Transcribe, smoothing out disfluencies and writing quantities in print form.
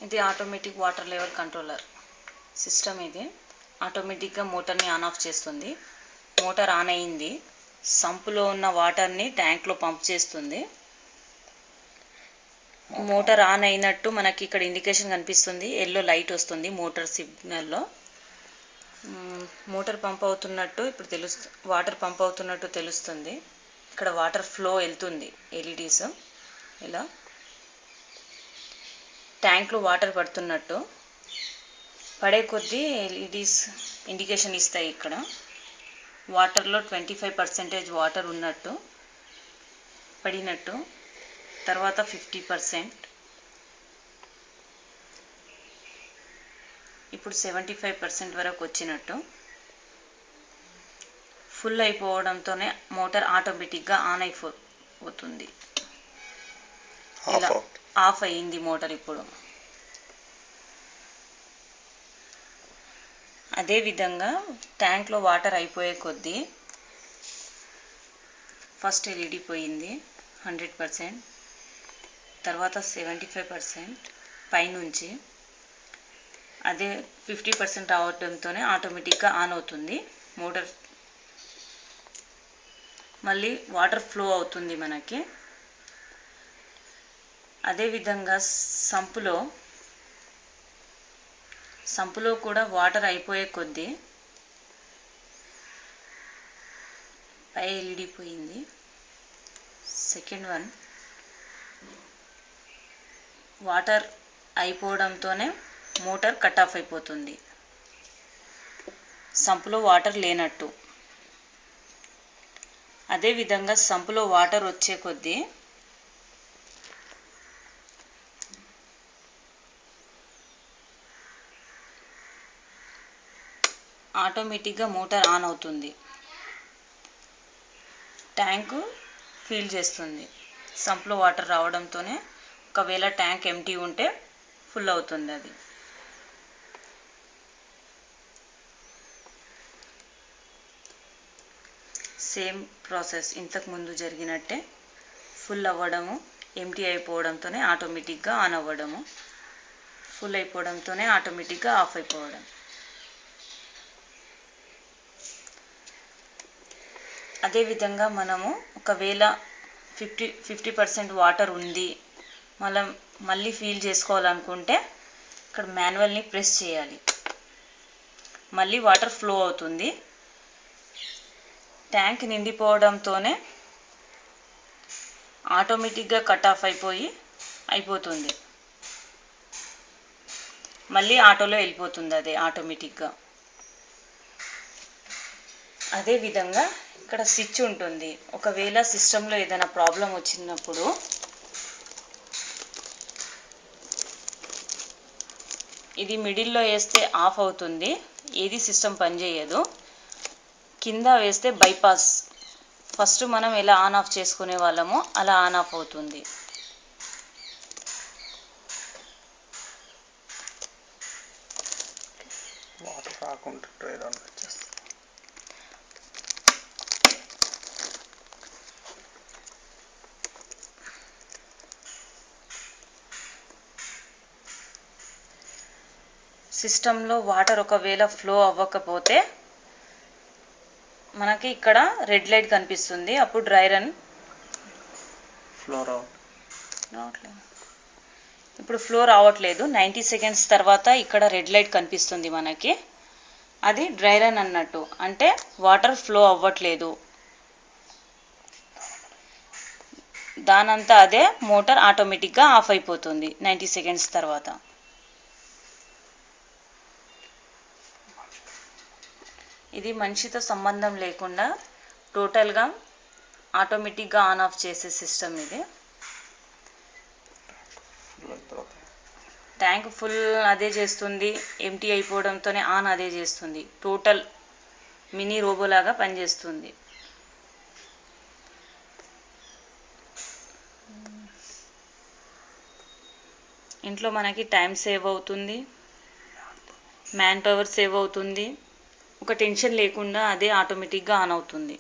ఇది automatic water level controller system. ఇది ఆటోమేటిక్గా మోటార్ని ఆన్ ఆఫ్ చేస్తుంది. మోటార్ ఆన్ అయింది, సంపులో ఉన్న వాటర్ని ట్యాంక్లో పంప్ చేస్తుంది. మోటార్ ఆన్ అయినట్టు మనకి ఇక్కడ ఇండికేషన్ కనిపిస్తుంది, ఎల్లో లైట్ వస్తుంది మోటార్ సిగ్నల్లో. మోటార్ పంప్ అవుతున్నట్టు ఇప్పుడు వాటర్ పంప్ అవుతున్నట్టు తెలుస్తుంది. ఇక్కడ వాటర్ ఫ్లో వెళ్తుంది, ఎల్ఈడీస్ ఇలా ట్యాంక్లో వాటర్ పడుతున్నట్టు. పడే కొద్దీ ఎల్ఈడీస్ ఇండికేషన్ ఇస్తాయి. ఇక్కడ వాటర్లో 25% వాటర్ ఉన్నట్టు పడినట్టు, తర్వాత 50%, ఇప్పుడు 75% వరకు వచ్చినట్టు. ఫుల్ అయిపోవడంతోనే మోటార్ ఆటోమేటిక్గా ఆన్ అయిపోతుంది. ఇలా ఆఫ్ అయ్యింది మోటార్ ఇప్పుడు. అదేవిధంగా ట్యాంక్లో వాటర్ అయిపోయే కొద్దీ ఫస్ట్ ఎల్ఈడి పోయింది 100%, తర్వాత 75% పైనుంచి. అదే 50% అవడంతోనే ఆటోమేటిక్గా ఆన్ అవుతుంది మోటార్. మళ్ళీ వాటర్ ఫ్లో అవుతుంది మనకి. అదేవిధంగా సంపులో కూడా వాటర్ అయిపోయే కొద్దీ పై ఎల్ఈడి పోయింది. సెకండ్ వన్ వాటర్ అయిపోవడంతోనే మోటార్ కట్ ఆఫ్ అయిపోతుంది, సంపులో వాటర్ లేనట్టు. అదేవిధంగా సంపులో వాటర్ వచ్చే కొద్దీ ఆటోమేటిక్గా మోటార్ ఆన్ అవుతుంది, ట్యాంకు ఫిల్ చేస్తుంది. సంపులో వాటర్ రావడంతోనే ఒకవేళ ట్యాంక్ ఎంటీ ఉంటే ఫుల్ అవుతుంది. అది సేమ్ ప్రాసెస్ ఇంతకు ముందు జరిగినట్టే. ఫుల్ అవ్వడము, ఎంటీ అయిపోవడంతోనే ఆటోమేటిక్గా ఆన్ అవ్వడము, ఫుల్ అయిపోవడంతోనే ఆటోమేటిక్గా ఆఫ్ అయిపోవడం. అదేవిధంగా మనము ఒకవేళ 50% వాటర్ ఉంది, మళ్ళీ ఫిల్ చేసుకోవాలనుకుంటే ఇక్కడ మాన్యువల్ని ప్రెస్ చేయాలి. మళ్ళీ వాటర్ ఫ్లో అవుతుంది. ట్యాంక్ నిండిపోవడంతోనే ఆటోమేటిక్గా కట్ ఆఫ్ అయిపోతుంది. మళ్ళీ ఆటోలో వెళ్ళిపోతుంది అదే ఆటోమేటిక్గా. అదేవిధంగా ఇక్కడ స్విచ్ ఉంటుంది. ఒకవేళ సిస్టంలో ఏదైనా ప్రాబ్లం వచ్చినప్పుడు ఇది మిడిల్లో వేస్తే ఆఫ్ అవుతుంది, ఏది సిస్టమ్ పనిచేయదు. కింద వేస్తే బైపాస్, ఫస్ట్ మనం ఎలా ఆన్ ఆఫ్ చేసుకునే వాళ్ళమో అలా ఆన్ ఆఫ్ అవుతుంది. వాటర్ రాకుండా డ్రైర్ ఆన్ వచ్చేస్తుంది. సిస్టంలో వాటర్ ఒకవేళ ఫ్లో అవ్వకపోతే మనకి ఇక్కడ రెడ్ లైట్ కనిపిస్తుంది, అప్పుడు డ్రై రన్. ఇప్పుడు ఫ్లో రావట్లేదు. 90 సెకండ్స్ తర్వాత ఇక్కడ రెడ్ లైట్ కనిపిస్తుంది మనకి, అది డ్రై రన్ అన్నట్టు, అంటే వాటర్ ఫ్లో అవ్వట్లేదు. దానంతా అదే మోటార్ ఆటోమేటిక్గా ఆఫ్ అయిపోతుంది 90 సెకండ్స్ తర్వాత. ఇది మనిషితో సంబంధం లేకుండా టోటల్గా ఆటోమేటిక్గా ఆన్ ఆఫ్ చేసే సిస్టమ్ ఇది. ట్యాంక్ ఫుల్ అదే చేస్తుంది, ఎంటీ అయిపోవడంతోనే ఆన్ అదే చేస్తుంది. టోటల్ మినీ రోబోలాగా పనిచేస్తుంది. ఇంట్లో మనకి టైం సేవ్ అవుతుంది, మ్యాన్ పవర్ సేవ్ అవుతుంది, ఒక టెన్షన్ లేకుండా అదే ఆటోమేటిక్గా ఆన్ అవుతుంది.